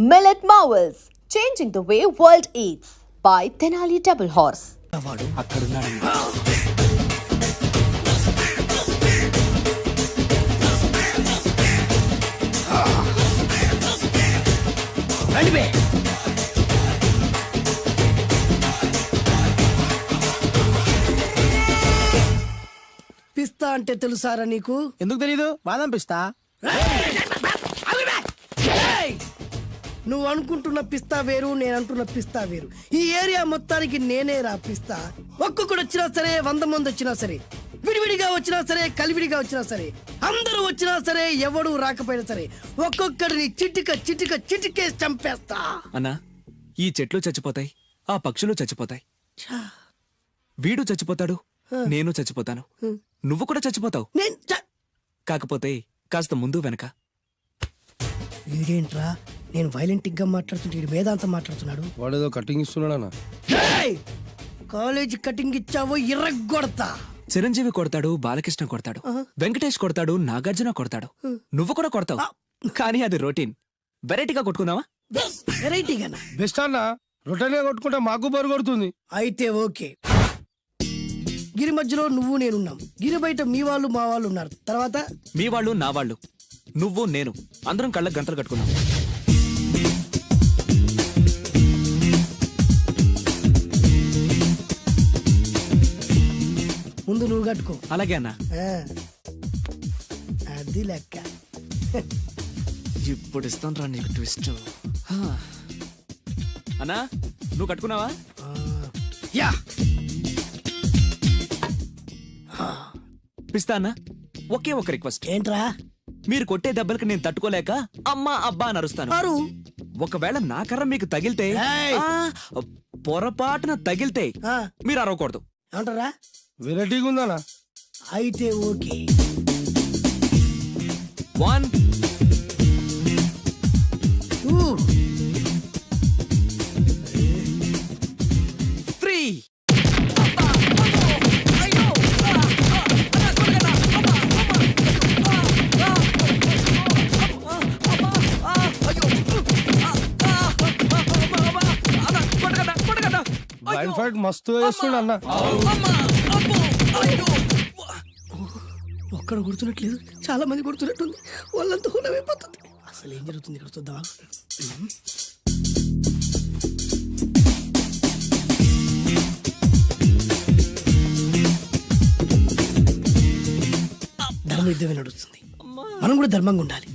Millet Marvels, changing the way world eats by Tenali Double Horse. పిస్తా అంటే తెలుసారా నీకు? ఎందుకు తెలీదు? బాదం పిస్తా. నువ్వు అనుకుంటున్న పిస్తా వేరు, నేను అంటున్న పిస్తా వేరు. ఈ ఏరియా మొత్తానికి నేనే రా పిస్తా. ఒక్కొక్కడు వచ్చినా సరే, 100 మంది వచ్చినా సరే, విడివిడిగా వచ్చినా సరే, కలివిడిగా వచ్చినా సరే, అందరూ వచ్చినా సరే, ఎవడు రాకపోయినా సరే, ఒక్కొక్కడిని చిటికేసి చంపేస్తా. అన్నా, ఈ చెట్లు చచ్చిపోతాయి, ఆ పక్షులు చచ్చిపోతాయి, వీడు చచ్చిపోతాడు, నేను చచ్చిపోతాను, నువ్వు కూడా చచ్చిపోతావు. కాకపోతే కాస్త ముందు వెనక. వీడేంట్రా, నేను వైలెంటిక్ గా మాట్లాడుతుంటే వేదాంతం మాట్లాడుతున్నాడు. వాడేదో కటింగ్ ఇస్తున్నాడా? కాలేజీ కటింగ్ ఇచ్చావో ఇర్రగొడతా. చిరంజీవి కొడతాడు, బాలకృష్ణ కొడతాడు, వెంకటేష్ కొడతాడు, నాగార్జున కొడతాడు, నువ్వు కూడా కొడతావు. కానీ అది రొటీన్. వెరైటీగా కొట్టుకుందావా? వెరైటీగానా? బెస్ట్ అన్న, రొటెన్ గా కొట్టుకుంటే మాకు బరు కొడుతుంది. అయితే ఓకే. గిరి మధ్యలో నువ్వు నేనున్నాం. గిరి బయట మీ వాళ్ళు మా వాళ్ళు ఉన్నారు. తర్వాత మీ వాళ్ళు నా వాళ్ళు, నువ్వు నేను, అందరం కళ్ళకు గంటలు కట్టుకున్నాం. ముందు నువ్వు కట్టుకో. అలాగే అన్నా. అది లెక్క. ఇప్పుడు ఇస్తాను రా నీకు ట్విస్ట్. అన్నా, నువ్వు కట్టుకున్నావా? యా. పిస్తా అన్నా, ఒకే ఒక రిక్వెస్ట్. ఏంట్రా? మీరు కొట్టే దెబ్బలకి నేను తట్టుకోలేక అమ్మా అబ్బా అని అరుస్తాను. ఒకవేళ నా కర్ర మీకు తగిలితే, పొరపాటున తగిలితే మీరు అరవకూడదు. ఏమంటారా? వెరైటీగా ఉందనా? అయితే ఓకే. 1 2 3. లైన్ ఫైట్ మస్తు వేస్తుండ అన్న. ఒక్కడ గుర్తున్నట్లేదు, చాలా మంది గుర్తున్నట్టుంది. వాళ్ళంతా హులమైపోతుంది. అసలు ఏం జరుగుతుంది ఇక్కడ చూద్దామా? ధర్మ యుద్ధమే నడుస్తుంది. మనం కూడా ధర్మంగా ఉండాలి.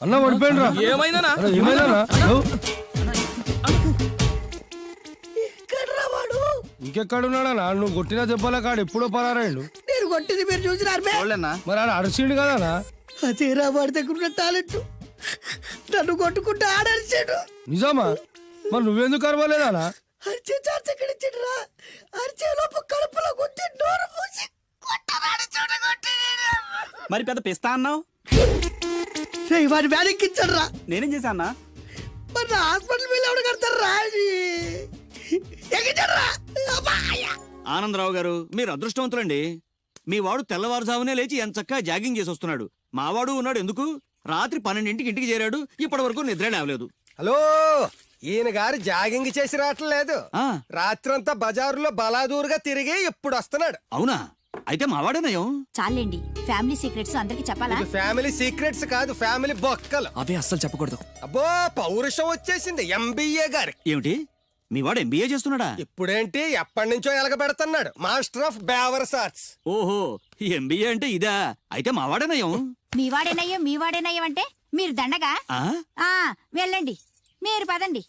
అన్న పడిపోయినరా? ఏమైందనా? ఇంకెక్కడున్నాడనా? నువ్వు కొట్టిన దెబ్బల కాడు ఎప్పుడో పరారాయండు. నేను కొట్టింది మీరు చూసినారు. మరి ఆడ అరిసిండు కదనా? అదేరా వాడి దగ్గర ఉన్న టాలెంట్. నన్ను కొట్టుకుంటూ ఆడరిచాడు. నిజమా? మరి నువ్వెందుకు అరవలేదానా? అరిచే ఛాన్స్ ఎక్కడ ఇచ్చిండ్రా? అరిచే లోపు కడుపులో కొట్టి నోరు మూసి కొట్టరాడు చూడ కొట్టి. మరి పెద్ద పిస్తా అన్నావు? వాడి వ్యాధికిచ్చాడ్రా. నేనేం చేశానా? మరి హాస్పిటల్ వెళ్ళి ఎవడు కడతారా? ఆనందరావు గారు, మీరు అదృష్టవంతులండి. మీ వాడు తెల్లవారుజామునే లేచి ఎంత చక్కగా జాగింగ్ చేసి వస్తున్నాడు. మావాడు ఉన్నాడు ఎందుకు? రాత్రి 12ంటికి ఇంటికి చేరాడు, ఇప్పటి వరకు నిద్ర లేవలేదు. హలో, ఈయన గారు జాగింగ్ చేసి రావట్లేదు. రాత్రంతా బజారులో బలాదూరుగా తిరిగి ఇప్పుడు వస్తున్నాడు. అవునా? అయితే మావాడేనయం. చాలండి, ఫ్యామిలీ సీక్రెట్స్ అందరికి చెప్పాలా? ఫ్యామిలీ సీక్రెట్స్ కాదు, ఫ్యామిలీ బొక్కలు. అవే అస్సలు చెప్పకూడదు. అబ్బో, పౌరుషం వచ్చేసింది ఎంబీఏ గారి. ఏమిటి, మీ వాడు ఎంబీఏ చేస్తున్నాడా? ఇప్పుడేంటి, ఎప్పటి నుంచో ఎలగబెడుతున్నాడు. మాస్టర్ ఆఫ్ బేవర్స్ ఆర్ట్స్. ఓహో, ఎంబీఏ అంటే ఇదా? అయితే మావాడేనయం. మీ వాడేనయ్యం అంటే మీరు దండగా. వెళ్ళండి, మీరు పదండి.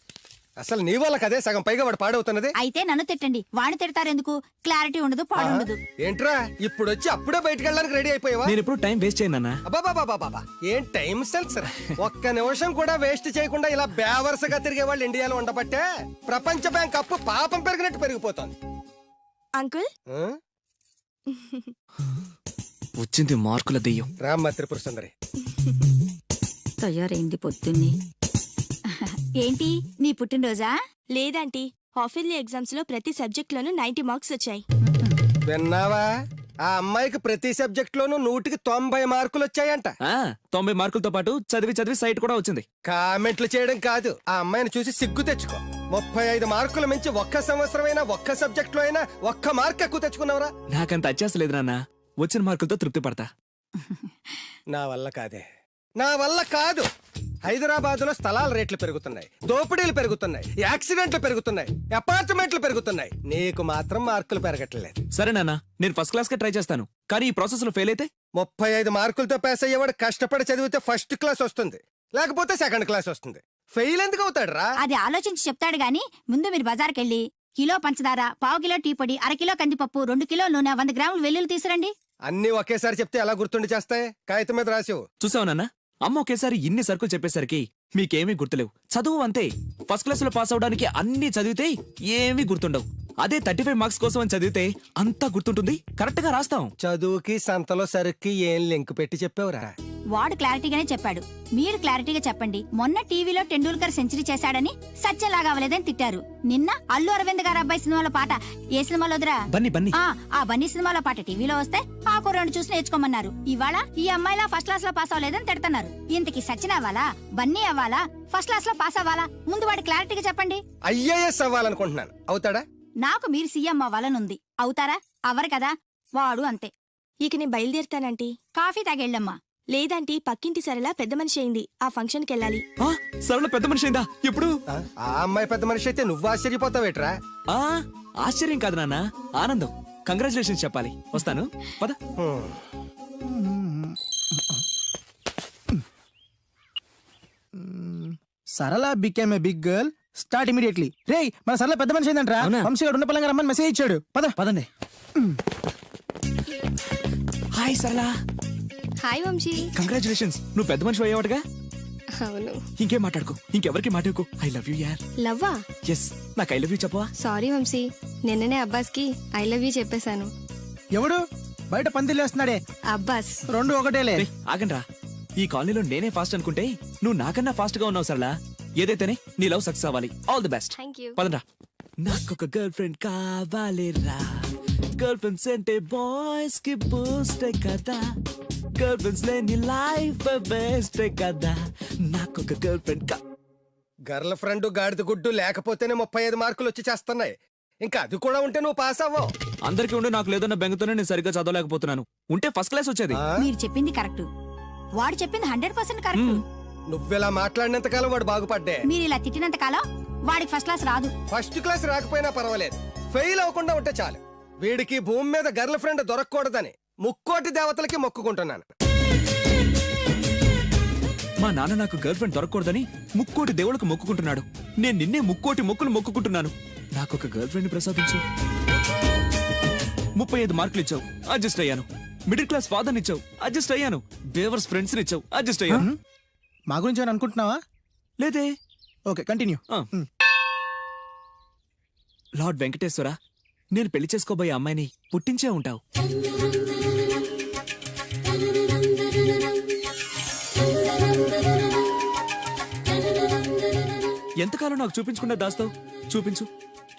అసలు నీ వల్ల కదే సగం పైగా వాడు పాడవుతున్నది. అయితే నన్ను తిట్టండి, వాడిని తిడతారెందుకు? క్లారిటీ ఉండదు, పాడు ఉండదు. ఏంట్రా ఇప్పుడు వచ్చి అప్పుడే బయటికి వెళ్ళడానికి రెడీ అయిపోయావా? నేను ఎప్పుడు టైం వేస్ట్ చేయను నాన్న. అబాబాబాబాబా ఏం టైం సెన్స్ రా. ఒక్క నిమిషం కూడా వేస్ట్ చేయకుండా ఇలా బేవరసగా తిరిగే వాళ్ళు ఇండియాలో ఉండబట్టే ప్రపంచ బ్యాంక్ అప్పు పాపం పెరిగినట్టు పెరిగిపోతుంది. అంకుల్ ఆ? వచ్చింది మార్కుల దెయ్యం. రామ్మ త్రిపుర సుందరి. తయారైంది పొద్దున్నే. ఏంటి నీ పుట్టినరోజా? లేదంటీ, హాఫ్ ఇయర్లీ ఎగ్జామ్స్ లో ప్రతి సబ్జెక్ట్ లోనూ 90 మార్క్స్ వచ్చాయి. విన్నావా? ఆ అమ్మాయికి ప్రతి సబ్జెక్ట్ లోనూ 100కి 90 మార్కులు వచ్చాయంట. 90 మార్కులతో పాటు చదివి చదివి సైట్ కూడా వచ్చింది. కామెంట్లు చేయడం కాదు, ఆ అమ్మాయిని చూసి సిగ్గు తెచ్చుకో. 35 మార్కులు మించి ఒక్క సంవత్సరమైనా ఒక్క సబ్జెక్ట్ లో అయినా ఒక్క మార్క్ ఎక్కువ తెచ్చుకున్నావురా? నాకంత అత్యాసలేదు నాన్న. వచ్చిన మార్కులతో తృప్తి పడతా. నా వల్ల కాదే, నా వల్ల కాదు. హైదరాబాద్ లో స్థలాల రేట్లు పెరుగుతున్నాయి, దోపిడీలు పెరుగుతున్నాయి, యాక్సిడెంట్లు పెరుగుతున్నాయి, అపార్ట్మెంట్లు పెరుగుతున్నాయి. నీకు మాత్రం మార్కులు పెరగట్లేదు. సరే నాన్న, నేను ఫస్ట్ క్లాస్ కే ట్రై చేస్తాను. కానీ ఈ ప్రాసెస్ లో ఫెయిల్ అయితే 35 మార్కులతో పాస్ అయ్యేవాడు కష్టపడి చదివితే ఫస్ట్ క్లాస్ వస్తుంది, లేకపోతే సెకండ్ క్లాస్ వస్తుంది. ఫెయిల్ ఎందుకు అవుతాడు రా? అది ఆలోచించి చెప్తాడు గాని, ముందు మీరు బజార్కెళ్ళి కిలో పంచదార, పావు కిలో టీ పొడి, అరకిలో కందిపప్పు, 2 కిలోల నూనె, 100 గ్రాములు వెల్లుల్లి తీసురండి. అన్ని ఒకేసారి చెప్తే ఎలా గుర్తుండి చేస్తాయి? కాగితం మీద రాసివు. చూసావు నాన్న, అమ్మ ఒకేసారి ఇన్ని సరుకులు చెప్పేసరికి మీకేమీ గుర్తులేవు. చదువు అంతే. ఫస్ట్ క్లాస్ లో పాస్ అవడానికి అన్ని చదివితే ఏమీ గుర్తుండవు. అదే 35 మార్క్స్ కోసం అని చదివితే అంతా గుర్తుంటుంది, కరెక్ట్ గా రాస్తాం. చదువుకి సంతలో సరుక్కి ఏం లింక్ పెట్టి చెప్పావురా? వాడు క్లారిటీగానే చెప్పాడు, మీరు క్లారిటీగా చెప్పండి. మొన్న టీవీలో టెండూల్కర్ సెంచరీ చేశాడని సత్యంలాగా అవ్వలేదని తిట్టారు. నిన్న అల్లు అరవింద్ గారు అబ్బాయి సినిమాలో పాట ఏ సినిమాలో వదిరా? బన్నీ బన్నీ. ఆ బన్నీ సినిమాలో పాట టీవీలో వస్తే ఆ కుర్రాడు చూసి నేర్చుకోమన్నారు. ఇవాళ ఈ అమ్మాయిలా ఫస్ట్ క్లాస్ లో పాస్ అవ్వలేదని తిడతారు. ఇంతకి సచిన్ అవ్వాలా, బన్నీ అవ్వాలా, ఫస్ట్ క్లాస్ లో పాస్ అవ్వాలా? ముందు వాడి క్లారిటీగా చెప్పండి. ఐఏఎస్ అవ్వాలనుకుంటున్నాను. అవుతాడా? నాకు మీరు సీఎం అవ్వాలనుంది. అవుతారా? అవ్వరు కదా. వాడు అంతే. ఇక నేను బయలుదేరుతానంటీ. కాఫీ తాగెళ్ళమ్మా. లేదంటీ, పక్కింటి సరళ పెద్ద మనిషి అయింది, ఆ ఫంక్షన్ కి వెళ్ళాలి. సరళ పెద్ద మనిషి అయిందా? ఎప్పుడు? ఆ అమ్మాయి పెద్ద మనిషి అయితే నువ్వు ఆశ్చర్యపోతావేట్రా? ఆశ్చర్యం కాదు నాన్న, ఆనందం. కంగ్రాచులేషన్స్ చెప్పాలి. వస్తాను, పద. Sarala became a big girl. Start immediately. రేయ్, మన సరళ పెద్ద మనిషి ఏంటంట్రా? అవునా? వంశీగాడు ఉన్న పలంగా రమ్మని మెసేజ్ ఇచ్చాడు. పదండి. హాయ్ సరళ. హాయ్ వంశీ. కంగ్రాచులేషన్స్, నువ్వు పెద్ద మనిషి అయ్యేవాడుగా. అవును. ఇంకేం మాట్లాడుకో, ఇంకెవరికి మాట్లాడుకో. ఐ లవ్ యూ యార్. లవ్వా? ఎస్, నాకు ఐ లవ్ యూ చెప్పవా? సారీ వంశీ, నిన్ననే అబ్బాస్ కి ఐ లవ్ యూ చెప్పేశాను. ఎవడు బయట పందిలు వేస్తున్నాడే? అబ్బాస్. రెండు ఒకటేలే. ఆగండ్రా, ఈ కాలనీలో నేనే ఫాస్ట్ అనుకుంటే నువ్వు నాకన్నా ఫాస్ట్ గా ఉన్నావు సరళ. ఏదైతేనే నీ లవ్ సక్సెస్ అవ్వాలి. All the best. Thank you. పదండ్రా. నాకొక గర్ల్ ఫ్రెండ్ కావాలిరా. గర్ల్ ఫ్రెండ్స్ అంటే బాయ్స్ కి బూస్ట్ కదా. గర్ల్ ఫ్రెండ్స్ లేని లైఫ్ బెస్ట్ కదా. నాకొక గర్ల్ ఫ్రెండ్ గర్ల్ ఫ్రెండ్ గాడిద గుడ్డు లేకపోతేనే 35 మార్కులు వచ్చి చేస్తున్నాయి. ఇంకా అది కూడా ఉంటే నువ్వు పాస్ అవ్వవు. అందరికీ ఉండి నాకు లేదన్న బెంగతోనే నేను సరిగ్గా చదవలేకపోతున్నాను. ఉంటే ఫస్ట్ క్లాస్ వచ్చేది. మీరు చెప్పింది కరెక్ట్, వాడు చెప్పింది 100% కరెక్ట్. నువ్వెలా మాట్లాడినంత కాలం వాడు బాగుపడ్డే. మీరు ఇలా తిట్టినంత కాలం వాడికి ఫస్ట్ క్లాస్ రాదు. ఫస్ట్ క్లాస్ రాకపోయినా పర్వాలేదు, ఫెయిల్ అవ్వకుండా ఉంటే చాలు. వీడికి భూమి మీద గర్ల్ ఫ్రెండ్ దొరకకూడదని ముక్కోటి దేవతలకి మొక్కుకుంటున్నాను. మా నాన్న నాకు గర్ల్ ఫ్రెండ్ దొరకకూడదని ముక్కోటి దేవుళ్ళకు మొక్కుకుంటున్నాడు. నేను నిన్నే ముక్కోటి మొక్కులు మొక్కుకుంటున్నాను. నాకొక గర్ల్ ఫ్రెండ్ ప్రసాదించు. 35 మార్కులు ఇచ్చావు, అడ్జస్ట్ అయ్యాను. మిడిల్ క్లాస్ ఫాదర్ ఇచ్చావు, అడ్జస్ట్ అయ్యాను. బేవర్స్ ఫ్రెండ్స్ ఇచ్చావు, అడ్జస్ట్ అయ్యాను. మా గురించి ఏమైనా అనుకుంటున్నావా? లేదే. Okay, continue. లార్డ్ వెంకటేశ్వర, నేను పెళ్లి చేసుకోబోయే అమ్మాయిని పుట్టించే ఉంటావు. ఎంతకాలం నాకు చూపించకుండా దాస్తావు? చూపించు,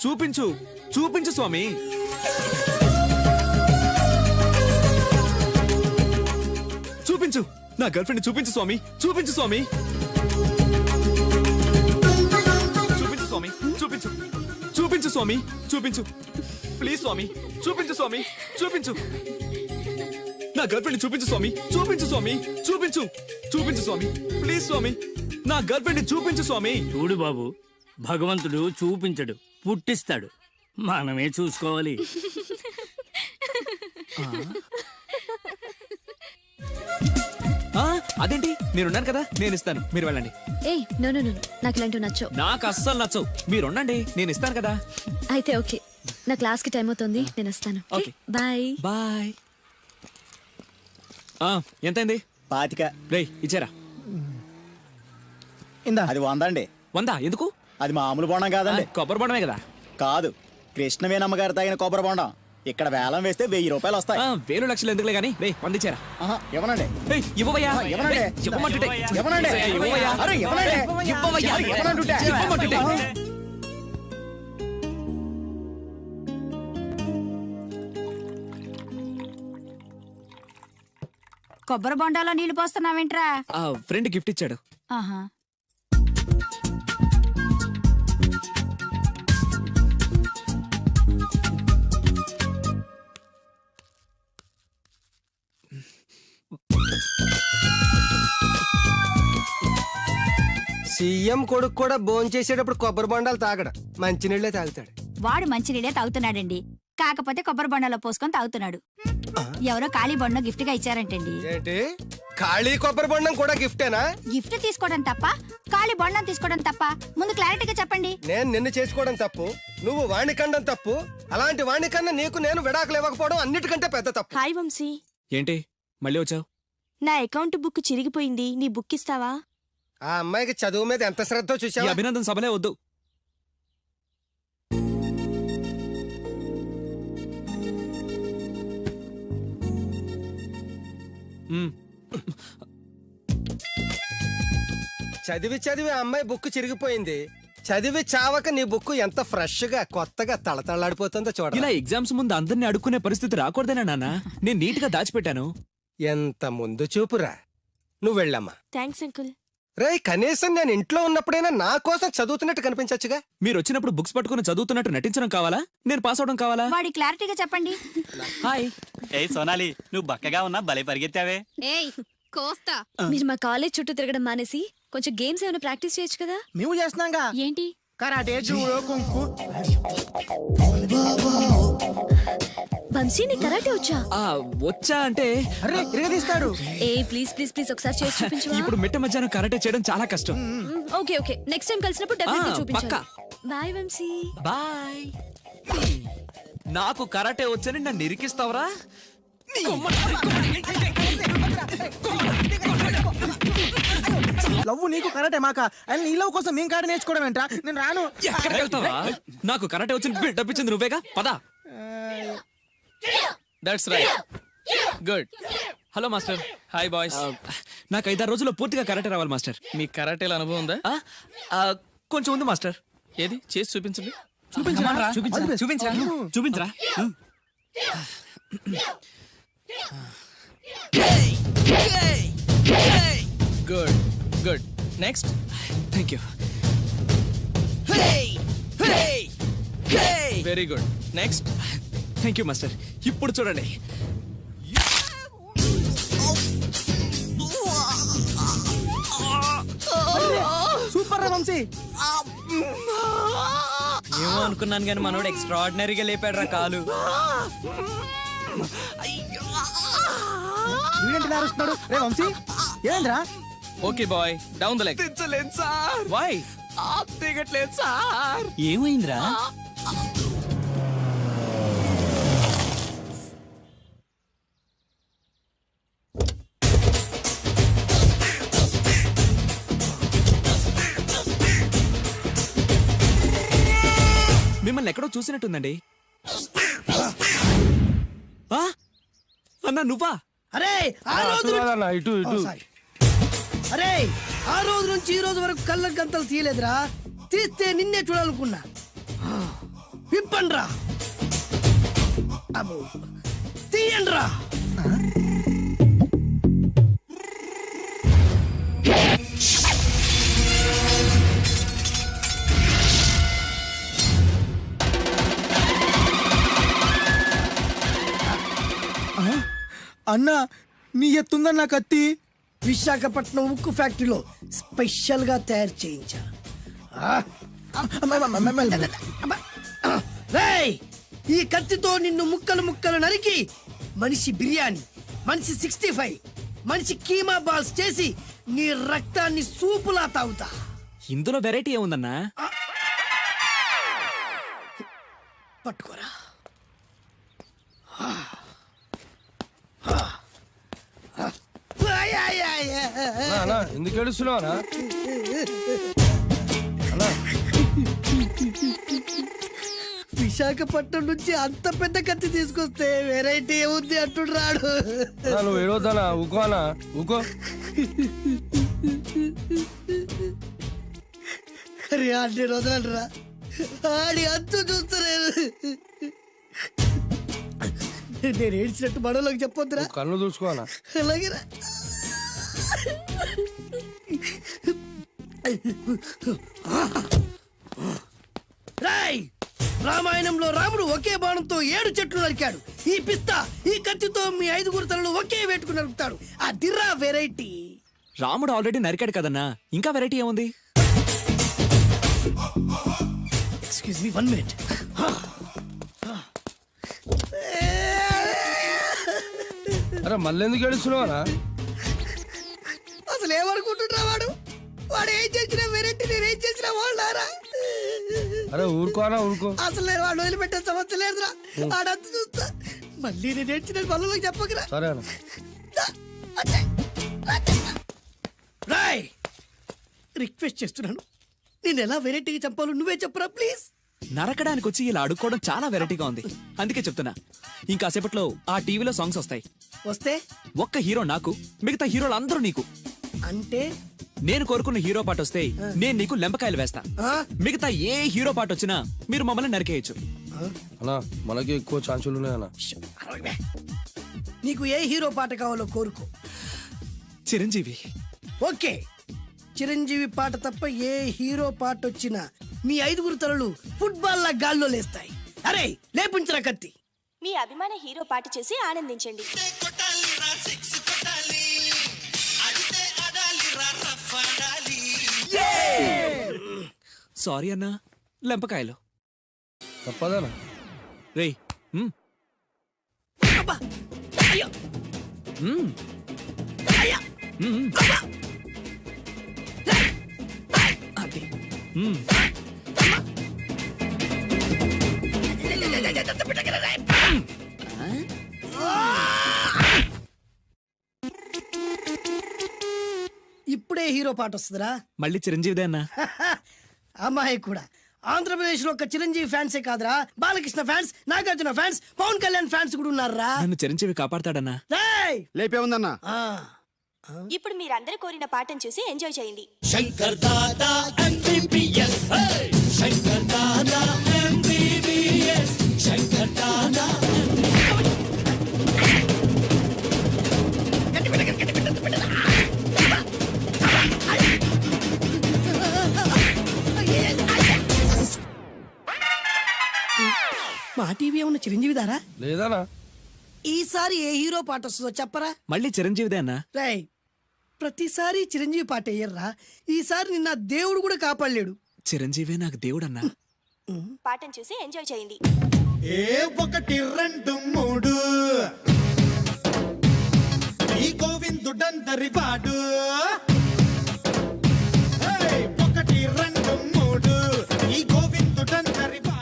చూపించు, చూపించు స్వామి. చూపించు, నా గర్ల్ ఫ్రెండ్ చూపించు స్వామి, చూపించు స్వామి. చూపించు స్వామి, చూపించు, చూపించు స్వామి, చూపించు. ప్లీజ్ స్వామి, చూపించు స్వామి, చూపించు. నా గర్ల్ ఫ్రెండ్ చూపించు స్వామి, చూపించు స్వామి, చూపించు. చూపించు స్వామి, ప్లీజ్ స్వామి, నా గర్ల్ ఫ్రెండ్ చూపించు స్వామి. చూడు బాబు, భగవంతుడు చూపించడు, పుట్టిస్తాడు. మనమే చూసుకోవాలి. అదేంటి నేనున్నాను కదా, నేను ఇస్తాను, మీరు వెళ్ళండి. ఏయ్ నో నో నో నాకు ఇలాంటివి నచ్చవు. నాకు అస్సలు నచ్చవు, మీరు ఉండండి, నేను ఇస్తాను కదా. అయితే ఓకే, నా క్లాస్ కి టైం అవుతుంది, నేను వస్తాను. ఓకే. బాయ్. బాయ్. ఎంతైంది? 25. రేయ్ ఇచ్చారా? ఇందా అది 100 అండి. 100 ఎందుకు? అది మామూలు బొండం కాదండి. కొబ్బరి బొండమే కదా. కాదు, కృష్ణవేణమ్మ గారు తాగిన కొబ్బరి బొండం. ఇక్కడ వేలం వేస్తే 1000 రూపాయలు వస్తాయి. వేలు లక్షలు ఎందుకులే గానీ రేయ్ 100 ఇచ్చారా? ఆహా, ఇవ్వనండి. రేయ్ ఇవ్వవయ్యా. ఇవ్వనండి. రేయ్, ఇవ్వమంటుంటే. ఇవ్వనండి. ఇవ్వవయ్యా. అరే, ఇవ్వనండి. ఇవ్వవయ్యా. ఇవ్వనంటుంటే. ఇవ్వమంటుంటే. కొబ్బరి బొండాలో నీళ్లు పోస్తున్నావేంట్రా? ఫ్రెండ్ గిఫ్ట్ ఇచ్చాడు. ఆహా. సీఎం కొడుకు కూడా భోంచేసేటప్పుడు కొబ్బరి బొండాలు తాగడు, మంచినీళ్ళే తాగుతాడు. వాడు మంచినీళ్ళే తాగుతున్నాడండి, కాకపోతే కొబ్బరి బొండాలో పోసుకొని తాగుతున్నాడు. ఎవరో ఖాళీ బొండం గిఫ్ట్ గా ఇచ్చారంటండి. ఏంటి, ఖాళీ కొబ్బరి బొండం కూడా గిఫ్టేనా? గిఫ్ట్ తీసుకోవడం తప్ప, ఖాళీ బొండం తీసుకోవడం తప్ప? ముందు క్లారిటీగా చెప్పండి. నేను నిన్ను చేసుకోవడం తప్పు, నువ్వు వాణ్ణి కండం తప్పు. అలాంటి వాణ్ణి కన్నా నీకు నేను విడాకులు ఇవ్వకపోవడం అన్నిటికంటే పెద్ద తప్పు. హాయ్ వంశీ, ఏంటి మళ్ళీ వచ్చావు? నా అకౌంట్ బుక్ చిరిగిపోయింది, నీ బుక్ ఇస్తావా? ఆ అమ్మాయికి చదువు మీద ఎంత శ్రద్ధ ఈ చూసావా? అభినందన సభలే వద్దు. చదివి చదివి ఆ అమ్మాయి బుక్ చిరిగిపోయింది. చదివి చావక నీ బుక్ ఎంత ఫ్రెష్ గా కొత్తగా తళతళలాడిపోతుందో చూడ. ఇలా ఎగ్జామ్స్ ముందు అందరిని అడుక్కునే పరిస్థితి రాకూడదేనా నాన్న? నేను నీట్ గా దాచిపెట్టాను. ఎంత ముందు చూపురా. నువ్వు వెళ్ళమ్మా. Thanks uncle. రేయ్, కనీసం నేను ఇంట్లో ఉన్నప్పుడైనా నా కోసం చదువుతున్నట్టు కనిపించచ్చుగా. మీరు వచ్చినప్పుడు బుక్స్ పట్టుకుని చదువుతున్నట్టు నటించడం కావాలా, నేను పాస్ అవడం కావాలా? వాడి క్లారిటీగా చెప్పండి. హాయ్. ఏ సోనాలి, నువ్వు బక్కగా ఉన్నా భలే పరిగెత్తావే. ఏయ్ కోస్తా. మీరు మా కాలేజ్ చుట్టూ తిరగడం మానేసి కొంచెం గేమ్స్ ఏమైనా ప్రాక్టీస్ చేయొచ్చు కదా? మేము చేస్తున్నాంగా. ఏంటి? Karate, judo, kung fu. వంశీ నీ కరాటే వచ్చా? వచ్చా అంటే అరే ఇరగదీస్తాడు. ఏ ప్లీజ్ ప్లీజ్ ప్లీజ్ ఒకసారి చేసి చూపించవా? ఇప్పుడు మిట్ట మధ్యాహ్నం కరాటే చేయడం చాలా కష్టం. ఓకే ఓకే, నెక్స్ట్ టైం కలిసినప్పుడు డెఫినెట్లీ చూపించాలి. పక్కా. బాయ్ వంశీ. బాయ్. నాకు కరాటే వచ్చని నన్ను ఇరికిస్తావరా? లవ్ నీకు కరాటే మాక అని నీ లవ్ కోసం మేము కాడ నేర్చుకోవడం ఏంట్రా? నేను రాను. ఎక్కడికి వెళ్తావా? నాకు కరాటే వచ్చి బిల్డప్ ఇచ్చింది నువ్వేగా, పదా. That's right. Good. Hello master. Hi boys. నాకు 5-6 రోజుల్లో పూర్తిగా కరాటే రావాలి మాస్టర్. మీ కరాటేల అనుభవం ఉందా? కొంచెం ఉంది మాస్టర్. ఏది చేసి చూపించండి. చూపించరా. Good good. Next. Thank you. Very good. Next. Thank you master. ఇప్పుడు చూడండి. సూపర్ రా వంశీ. ఏమో అనుకున్నాను కానీ మనోడు ఎక్స్ట్రాడినరీగా లేపాడు రా కాలు. వీడేంటి నారుస్తున్నాడు? రే వంశీ ఏంద్రా? Okay boy, down the leg. తెచ్చలేదు సార్. వై? దిగట్లేదు సార్. ఏమైందిరా? మిమ్మల్ని ఎక్కడో చూసినట్టుందండి. అన్నా నువ్వా? అరే ఆ రోజు కాదన్నా, ఇటు ఇటు. సారీ. అరే ఆ రోజు నుంచి ఈ రోజు వరకు కళ్ళ గంతలు తీయలేదురా. తీస్తే నిన్నే చూడాలనుకున్నా. విప్పండ్రా. అబ్బో తీయండ్రా. అన్నా నీ ఎత్తుందన్న కత్తి. విశాఖపట్నం ఉక్కు ఫ్యాక్టరీలో స్పెషల్ గా తయారు చేయించా. రేయ్, ఈ కత్తితో నిన్ను ముక్కలు ముక్కలు నరికి మనిషి బిర్యానీ, మనిషి 65, మనిషి కీమా బాల్స్ చేసి నీ రక్తాన్ని సూపులా తాగుతా. ఇందులో వెరైటీ ఏముందన్నా? పట్టుకోరా. అన్నా ఎందుకు ఏడుస్తున్నావు అన్నా? అన్నా విశాఖపట్నం నుంచి అంత పెద్ద కత్తి తీసుకొస్తే వెరైటీ ఏముంది అంటున్నాడు. అన్నా, నువ్వు ఏడవద్దనా? ఊకో అన్నా, ఊకో. అరే అన్ని రోజులంటరా ఆడి అంతు చూస్తలేదు. నేను ఏడ్చినట్టు మనలోకి చెప్పొద్దురా. నువ్వు కళ్ళు చూసుకో అన్నా. అలాగేరా. రాయ్, రామాయణంలో రాముడు ఒకే బాణంతో 7 చెట్లు నరికాడు. ఈ పిస్తా ఈ కత్తితో మీ 5 తలలు ఒకే వేటుకు నరుకుతాడు. ఆ దిర్రా వెరైటీ. రాముడు ఆల్రెడీ నరికాడు కదన్నా, ఇంకా వెరైటీ ఏముంది? Excuse me 1 minute. అరే మళ్ళీ ఎందుకు ఏడుస్తున్నావు అన్నా? అసలు ఏమనుకుంటున్నా వాడు? వాడు ఏం చేసినా వెరైటీ, నేనేం చేసినా వాళ్ళారా? అరే ఊరుకో అన్నా, ఊరుకో. అసలు నేను వాడు వదిలిపెట్టే సమస్య లేదురా. ఆడంత చూస్తా. మళ్ళీ నేను ఏడ్చిన పనులకు చెప్పకరా. సరే అన్న. రాయ్, రిక్వెస్ట్ చేస్తున్నాను, నేను ఎలా వెరైటీగా చంపాలో నువ్వే చెప్పరా ప్లీజ్. నరకడానికి వచ్చి ఇలా అడుక్కోవడం చాలా వెరైటీగా ఉంది, అందుకే చెప్తున్నా. ఇంకాసేపట్లో ఆ టీవీలో సాంగ్స్ వస్తాయి. వస్తే ఒక్క హీరో నాకు, మిగతా హీరోలు అందరూ నీకు. అంటే నేను కోరుకున్న హీరో పాట వస్తే నేను నీకు లెంపకాయలు వేస్తా. ఆ? మిగతా ఏ హీరో పాట వచ్చినా మీరు మమ్మల్ని నరికేయచ్చు. అన్నా మనకి ఎక్కువ ఛాన్సులు ఉన్నాయి అన్న. నీకు ఏ హీరో పాట కావాలో కోరుకో. చిరంజీవి. ఓకే, చిరంజీవి పాట తప్ప ఏ హీరో పాట వచ్చినా మీ 5 తలలు ఫుట్బాల్ లా గాల్లో లేస్తాయి. అరే లేపుంచరా కత్తి. మీ అభిమాన హీరో పాట చేసి ఆనందించండి. సారీ అన్నా, లెంపకాయలు. తప్పదనా? రేయ్, అబ్బా! అయ్యో! అయ్యా! అది. ఇప్పుడే హీరో పాట వస్తుందిరా. మళ్ళీ చిరంజీవిదే అన్నా. అమ్మాయి కూడా ఆంధ్రప్రదేశ్ లో ఒక చిరంజీవి ఫ్యాన్సే కాదురా, Balakrishna fans, Nagarjuna fans, Pawan Kalyan fans కూడా ఉన్నారా. నన్ను చిరంజీవి కాపాడతాడన్నా. లేపే ఉందన్నా. ఇప్పుడు మీరందరూ కోరిన పాటను చూసి ఎంజాయ్ చేయండి. Shankar Dada MBBS, Shankar Dada MBBS, Shankar Dada. మా టీవీ ఏమన్నా చిరంజీవి దారా? లేదనా? ఈసారి ఏ హీరో పాట వస్తుందో చెప్పరా. మళ్ళీ చిరంజీవిదే అన్నా. రై, ప్రతిసారి చిరంజీవి పాట వేయర్రా. ఈసారి నిన్న దేవుడు కూడా కాపాడలేడు. చిరంజీవే నాకు దేవుడన్నా. పాటను చూసి ఎంజాయ్ చేయండి. 1 2 3 ఈ గోవిందుడందరి వాడు. 1 2 3 ఈ గోవిందుడందరి వాడు.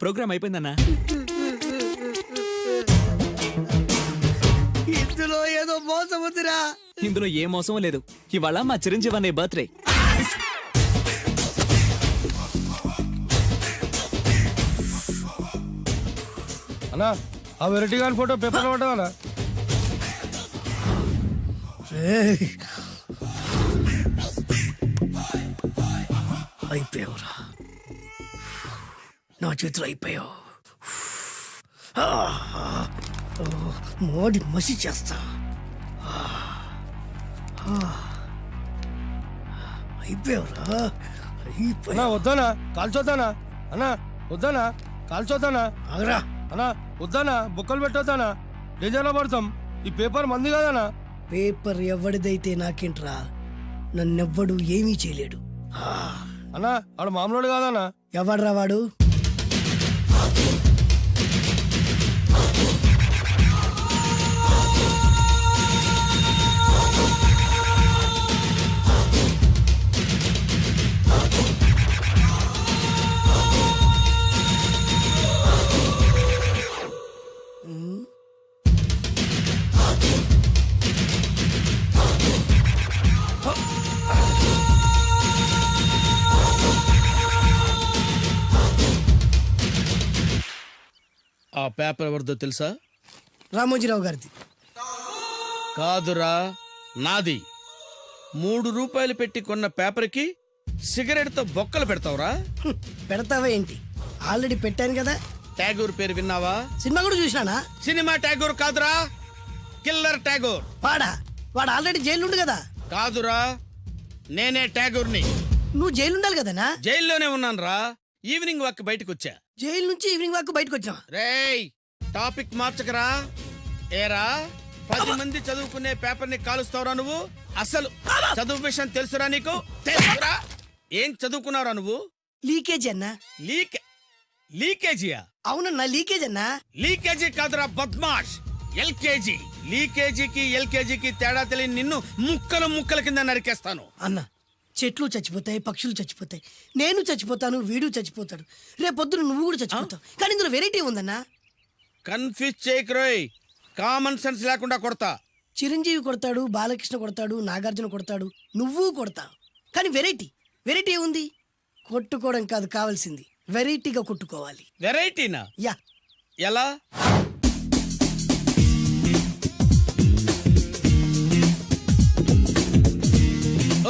ప్రోగ్రామ్ అయిపోయిందన్నా. ఇందులో ఏదో మోసం ఉందిరా. ఇందులో ఏ మోసం లేదు. ఇవాళ మా చిరంజీవి అనే బర్త్డే. అన్నా ఆ వెరైటీ గారి ఫోటో పేపర్ పడ్డా? అయిపోయావురా, నా చేతిలో అయిపోయావు. మోడి మసి చేస్తా. అయిపోయావురా, అన్నా వద్దానా కాల్చొద్దానా అన్నా వద్దానా కాల్చొద్దానా ఆగరా అన్నా వద్దానా బొక్కలు పెట్టొద్దానా డేంజర్లో పడతాం ఈ పేపర్ మంది కదనా పేపర్ ఎవడిదైతే నాకేంట్రా నన్నెవ్వడు ఏమీ చేయలేడు అన్నా ఆడు మామూలు కాదనా ఎవడ్రా వాడు ఆ పేపర్ ఎవరిదో తెలుసా? రామోజీరావు గారిది. కాదురా, నాది. 3 రూపాయలు పెట్టి కొన్న పేపర్కి సిగరెట్తో బొక్కలు పెడతావురా? పెడతావా ఏంటి? ఆల్రెడీ పెట్టాను కదా. ట్యాగూర్ పేరు విన్నావా? సినిమా కూడా చూసినానా? సినిమా ట్యాగూర్ కాదురా, కిల్లర్ ట్యాగూర్. వాడు ఆల్రెడీ జైలు ఉండు కదా. కాదురా, నేనే ట్యాగూర్ని. నువ్వు జైలు ఉండాలి కదనా? జైల్లోనే ఉన్నాను రా. ఈవినింగ్ వాక్ బయటకు వచ్చా. జైలు నుంచి ఈవినింగ్ వాక్ బయటకు వచ్చా. రేయ్, టాపిక్ మార్చకరా. ఏరా, 10 మంది చదువుకునే పేపర్ ని కాలుస్తావురా నువ్వు? అసలు చదువు విషయం తెలుసురా నీకు? తెలుసురా? ఏం చదువుకున్నావురా నువ్వు? లీకేజీ అన్నా. లీకేజీయా? అవునన్నా, లీకేజ్ అన్నా. లీకేజీ కాదురా బద్మాష్, ఎల్కేజీ. లీకేజీకి ఎల్కేజీకి తేడా తెలియని నిన్ను ముక్కలు ముక్కల కింద నరికేస్తాను. అన్నా, చెట్లు చచ్చిపోతాయి, పక్షులు చచ్చిపోతాయి, నేను చచ్చిపోతాను, వీడు చచ్చిపోతాడు, రేపొద్దున నువ్వు కూడా చచ్చిపోతావు. కానీ ఇందులో వెరైటీ ఉందన్నా. కన్ఫ్యూజ్ చేయకురోయ్, కామన్ సెన్స్ లేకుండా కొడతా. చిరంజీవి కొడతాడు, బాలకృష్ణ కొడతాడు, నాగార్జున కొడతాడు, నువ్వు కొడతావు. కానీ వెరైటీ ఉంది. కొట్టుకోవడం కాదు కావాల్సింది, వెరైటీగా కొట్టుకోవాలి. వెరైటీనా? యా. ఎలా?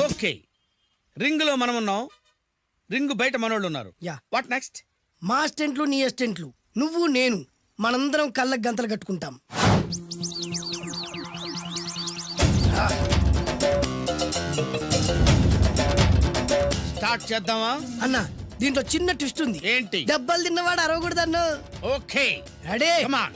ఓకే, రింగ్ లో మనం ఉన్నాం, రింగ్ బయట మనోళ్ళు ఉన్నారు. యా. What next? మా అసిస్టెంట్లు, నీ అసిస్టెంట్లు, నువ్వు నేను, మనందరం కళ్ళకు గంతలు కట్టుకుంటాం. స్టార్ట్ చేద్దామా? అన్నా, దీంట్లో చిన్న ట్విస్ట్ ఉంది. ఏంటి? దెబ్బలు తిన్నవాడు అరవకూడదన్ను. Okay, ready? Come on.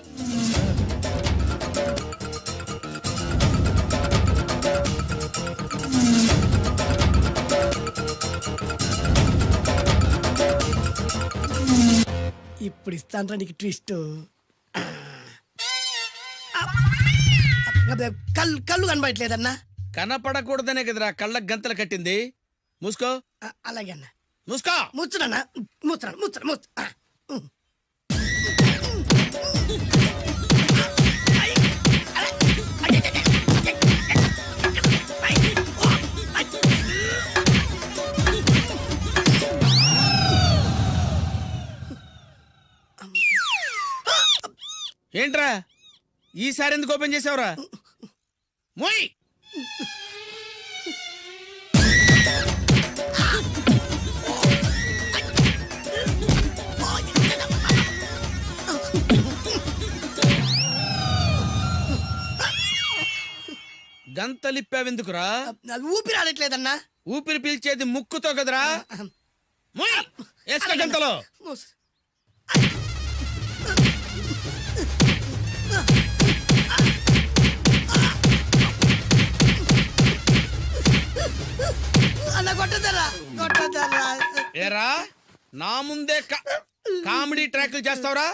ఇప్పుడు ఇస్తాను నీకు ట్విస్ట్. కళ్ళు కనబడట్లేదన్నా. కనపడకూడదనే కదరా కళ్ళకు గంతలు కట్టింది. మూసుకో. అలాగే అన్న. మూసుకో. ముచ్చునన్నా, ముచ్చున. ఏంట్రా ఈసారి ఎందుకు ఓపెన్ చేసావురా? మోయ్. గంతలిప్పావెందుకురా? ఊపిరి ఆడట్లేదన్నా. ఊపిరి పీల్చేది ముక్కుతో కదరా. మోయ్, వేసుకో గంతలో. అన్న కొట్టదరా. ఏరా, నా ముందే కామెడీ ట్రాక్లు చేస్తావురా?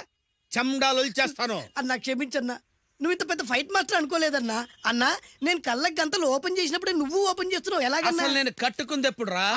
చెమ్డాలు చేస్తాను. అన్నా క్షమించన్నా, నువ్వు ఇంత పెద్ద ఫైట్ మాస్టర్ అనుకోలేదన్నా. అన్నా, నేను కళ్ళకి గంతలు ఓపెన్ చేసినప్పుడే నువ్వు ఓపెన్ చేస్తున్నావు. ఎలాగన్నా? అసలు నేను కట్టుకుంది ఎప్పుడు రా?